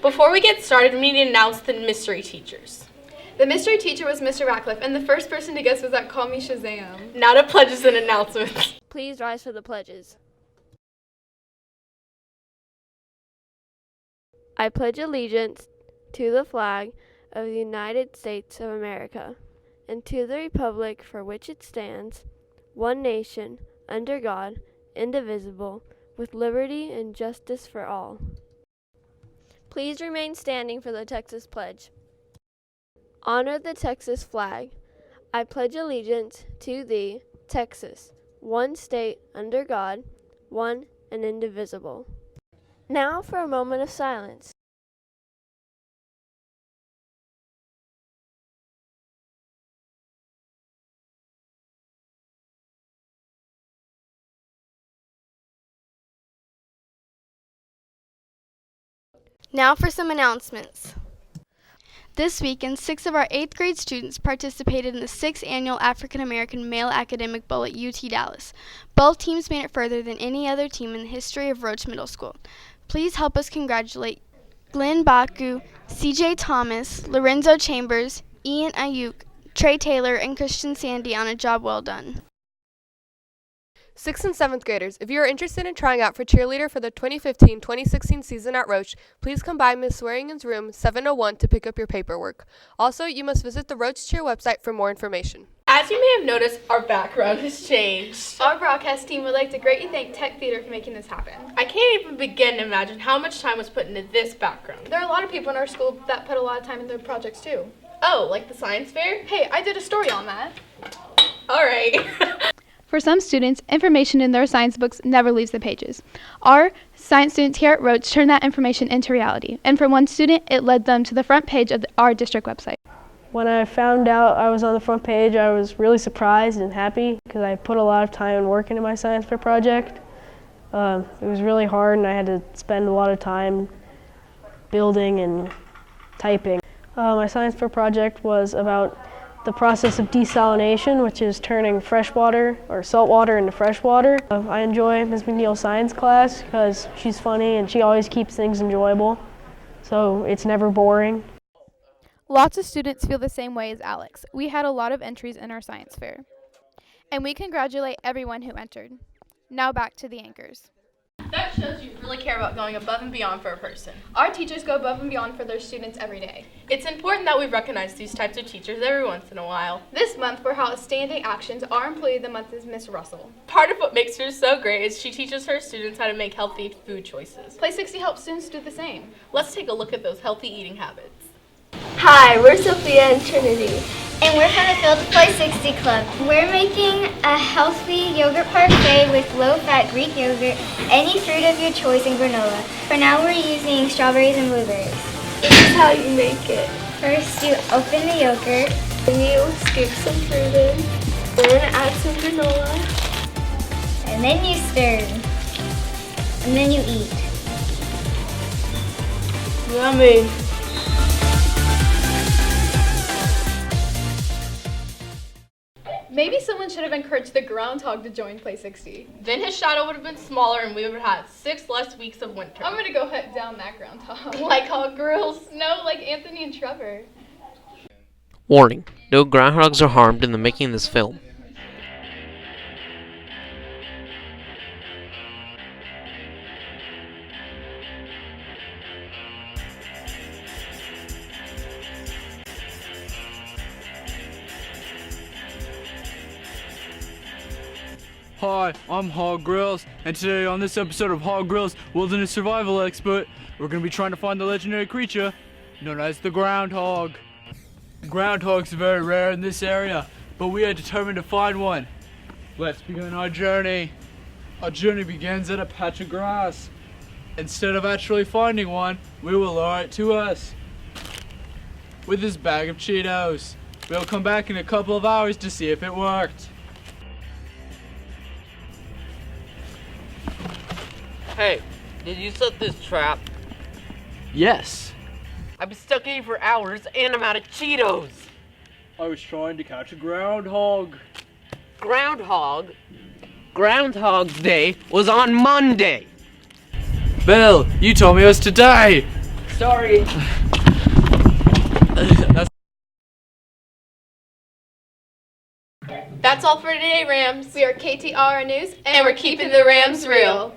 Before we get started, we need to announce the mystery teachers. The mystery teacher was Mr. Ratcliffe, and the first person to guess was that Call Me Shazam. Now to pledges and announcements. Please rise for the pledges. I pledge allegiance to the flag of the United States of America and to the republic for which it stands, one nation, under God, indivisible, with liberty and justice for all. Please remain standing for the Texas Pledge. Honor the Texas flag. I pledge allegiance to thee, Texas, one state under God, one and indivisible. Now for a moment of silence. Now for some announcements. This weekend, 6 of our 8th grade students participated in the 6th Annual African American Male Academic Bowl at UT Dallas. Both teams made it further than any other team in the history of Roach Middle School. Please help us congratulate Glenn Baku, CJ Thomas, Lorenzo Chambers, Ian Ayuk, Trey Taylor, and Christian Sandy on a job well done. 6th and 7th graders, if you are interested in trying out for cheerleader for the 2015-2016 season at Roach, please come by Ms. Swearingen's room 701 to pick up your paperwork. Also, you must visit the Roach Cheer website for more information. As you may have noticed, our background has changed. Our broadcast team would like to greatly thank Tech Theater for making this happen. I can't even begin to imagine how much time was put into this background. There are a lot of people in our school that put a lot of time into their projects too. Oh, like the science fair? Hey, I did a story on that. All right. For some students, information in their science books never leaves the pages. Our science students here at Roach turned that information into reality. And for one student, it led them to the front page of our district website. When I found out I was on the front page, I was really surprised and happy because I put a lot of time and work into my science fair project. It was really hard and I had to spend a lot of time building and typing. My science fair project was about the process of desalination, which is turning fresh water or salt water into fresh water. I enjoy Ms. McNeil's science class because she's funny and she always keeps things enjoyable, so it's never boring. Lots of students feel the same way as Alex. We had a lot of entries in our science fair. And we congratulate everyone who entered. Now back to the anchors. That shows you really care about going above and beyond for a person. Our teachers go above and beyond for their students every day. It's important that we recognize these types of teachers every once in a while. This month, for our outstanding actions, our employee of the month is Miss Russell. Part of what makes her so great is she teaches her students how to make healthy food choices. Play 60 helps students do the same. Let's take a look at those healthy eating habits. Hi, we're Sophia and Trinity. And we're from the Field to Play 60 Club. We're making a healthy yogurt parfait with low-fat Greek yogurt, any fruit of your choice, and granola. For now, we're using strawberries and blueberries. This is how you make it. First, you open the yogurt. Then you scoop some fruit in. Then add some granola. And then you stir. And then you eat. Yummy. Maybe someone should have encouraged the groundhog to join Play 60. Then his shadow would have been smaller and we would have had 6 less weeks of winter. I'm gonna go hunt down that groundhog. Like hog girls? No, like Anthony and Trevor. Warning: no groundhogs are harmed in the making of this film. Hi, I'm Hog Grills, and today on this episode of Hog Grills Wilderness Survival Expert, we're going to be trying to find the legendary creature known as the groundhog. Groundhogs are very rare in this area, but we are determined to find one. Let's begin our journey. Our journey begins at a patch of grass. Instead of actually finding one, we will lure it to us with this bag of Cheetos. We'll come back in a couple of hours to see if it worked. Hey, did you set this trap? Yes. I've been stuck in here for hours and I'm out of Cheetos. I was trying to catch a groundhog. Groundhog? Groundhog's Day was on Monday. Bill, you told me it was today. Sorry. That's all for today, Rams. We are KTR News, And we're keeping the Rams real.